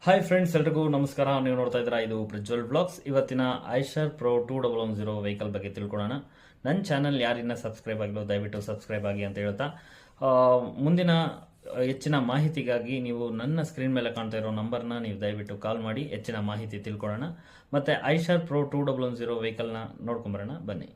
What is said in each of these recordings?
Hi friends, ಎಲ್ರಿಗೂ ನಮಸ್ಕಾರ. ನೀವು ನೋಡ್ತಾ ಇದ್ದೀರಾ ಇದು ಪ್ರಜ್ವಲ್ ಬ್ಲಾಗ್ಸ್. ಇವತ್ತಿನ ಐಶರ್ ಪ್ರೋ 2110 ವೆಹಿಕಲ್ ಬಗ್ಗೆ ತಿಳ್ಕೊಳ್ಳೋಣ. ನನ್ನ ಚಾನಲ್ ಯಾರಿನ್ನ ಸಬ್ಸ್ಕ್ರೈಬ್ ಆಗಿಲ್ಲ ದಯವಿಟ್ಟು ಸಬ್ಸ್ಕ್ರೈಬ್ ಆಗಿ ಅಂತ ಹೇಳ್ತಾ, ಮುಂದಿನ ಹೆಚ್ಚಿನ ಮಾಹಿತಿಗಾಗಿ ನೀವು ನನ್ನ ಸ್ಕ್ರೀನ್ ಮೇಲೆ ಕಾಣ್ತಾ ಇರೋ ನಂಬರ್ನ ನೀವು ದಯವಿಟ್ಟು ಕಾಲ್ ಮಾಡಿ ಹೆಚ್ಚಿನ ಮಾಹಿತಿ ತಿಳ್ಕೊಳ್ಳೋಣ. ಮತ್ತೆ ಐಶರ್ ಪ್ರೋ 2110 ವೆಹಿಕಲ್ನ ನೋಡ್ಕೊಂಬರೋಣ ಬನ್ನಿ.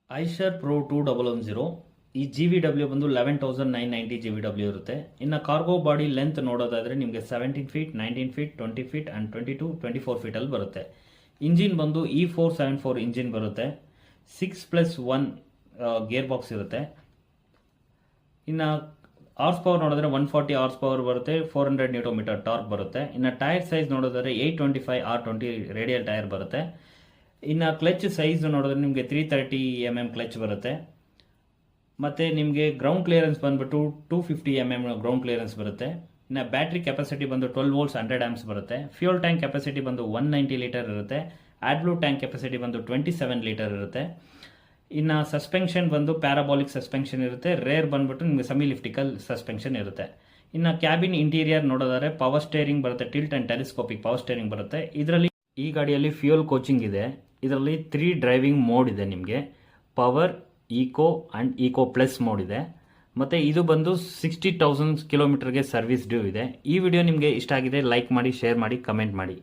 ಐಶರ್ ಪ್ರೋ 2110 ಈ GVW ಬಂದು 11,990 GVW ಇರುತ್ತೆ. ಇನ್ನು ಕಾರ್ಗೋ ಬಾಡಿ ಲೆಂತ್ ನೋಡೋದಾದ್ರೆ ನಿಮಗೆ 17 feet, 19 feet, 20 feet and 22, 24 feet ಅಲ್ಲಿ ಬರುತ್ತೆ. ಇಂಜಿನ್ ಬಂದು E474 ಇಂಜಿನ್ ಬರುತ್ತೆ. 6+1 ಗೇರ್ ಬಾಕ್ಸ್ ಇರುತ್ತೆ. ಇನ್ನು ಹಾರ್ಸ್ ಪವರ್ ನೋಡಿದ್ರೆ 140 ಹಾರ್ಸ್ ಪವರ್ ಬರುತ್ತೆ. 400 ನ್ಯೂಟನ್ ಮೀಟರ್ ಟಾರ್ಕ್ ಬರುತ್ತೆ. ಇನ್ನು ಟೈರ್ ಸೈಜ್ ನೋಡೋದಾದ್ರೆ 825 R20 ರೇಡಿಯಲ್ ಟೈರ್ ಬರುತ್ತೆ. ಇನ್ನು ಕ್ಲಚ್ ಸೈಜ್ ನೋಡಿದ್ರೆ ನಿಮಗೆ 330 mm ಕ್ಲಚ್ ಬರುತ್ತೆ. ಮತ್ತು ನಿಮಗೆ ಗ್ರೌಂಡ್ ಕ್ಲಿಯರೆನ್ಸ್ ಬಂದುಬಿಟ್ಟು 250 mm ಗ್ರೌಂಡ್ ಕ್ಲಿಯರೆನ್ಸ್ ಬರುತ್ತೆ. ಇನ್ನು ಬ್ಯಾಟ್ರಿ ಕೆಪಾಸಿಟಿ ಬಂದು 12 ವೋಲ್ಟ್ಸ್ 100 ಆಂಪ್ಸ್ ಬರುತ್ತೆ. ಫ್ಯೂಲ್ ಟ್ಯಾಂಕ್ ಕೆಪಾಸಿಟಿ ಬಂದು 190 ಲೀಟರ್ ಇರುತ್ತೆ. ಆಡ್ಬ್ಲೂ ಟ್ಯಾಂಕ್ ಕೆಪಾಸಿಟಿ ಬಂದು 27 ಲೀಟರ್ ಇರುತ್ತೆ. ಇನ್ನು ಸಸ್ಪೆನ್ಷನ್ ಬಂದು ಪ್ಯಾರಾಬಾಲಿಕ್ ಸಸ್ಪೆನ್ಷನ್ ಇರುತ್ತೆ. ರೇರ್ ಬಂದುಬಿಟ್ಟು ನಿಮಗೆ ಸೆಮಿ ಲಿಫ್ಟಿಕಲ್ ಸಸ್ಪೆನ್ಷನ್ ಇರುತ್ತೆ. ಇನ್ನು ಕ್ಯಾಬಿನ್ ಇಂಟೀರಿಯರ್ ನೋಡೋದಾದ್ರೆ ಪವರ್ ಸ್ಟೇರಿಂಗ್ ಬರುತ್ತೆ. Tilt and telescopic power steering ಬರುತ್ತೆ. ಇದರಲ್ಲಿ ಈ ಗಾಡಿಯಲ್ಲಿ ಫ್ಯೂಯಲ್ ಕೋಚಿಂಗ್ ಇದೆ. ಇದರಲ್ಲಿ 3 ಡ್ರೈವಿಂಗ್ ಮೋಡ್ ಇದೆ. ನಿಮಗೆ power, eco and eco plus mode ಇದೆ. ಮತ್ತು ಇದು ಬಂದು 60,000 ಕಿಲೋಮೀಟರ್ಗೆ ಸರ್ವಿಸ್ ಡ್ಯೂ ಇದೆ. ಈ ವಿಡಿಯೋ ನಿಮಗೆ ಇಷ್ಟ ಆಗಿದೆ ಲೈಕ್ ಮಾಡಿ, ಶೇರ್ ಮಾಡಿ, ಕಮೆಂಟ್ ಮಾಡಿ.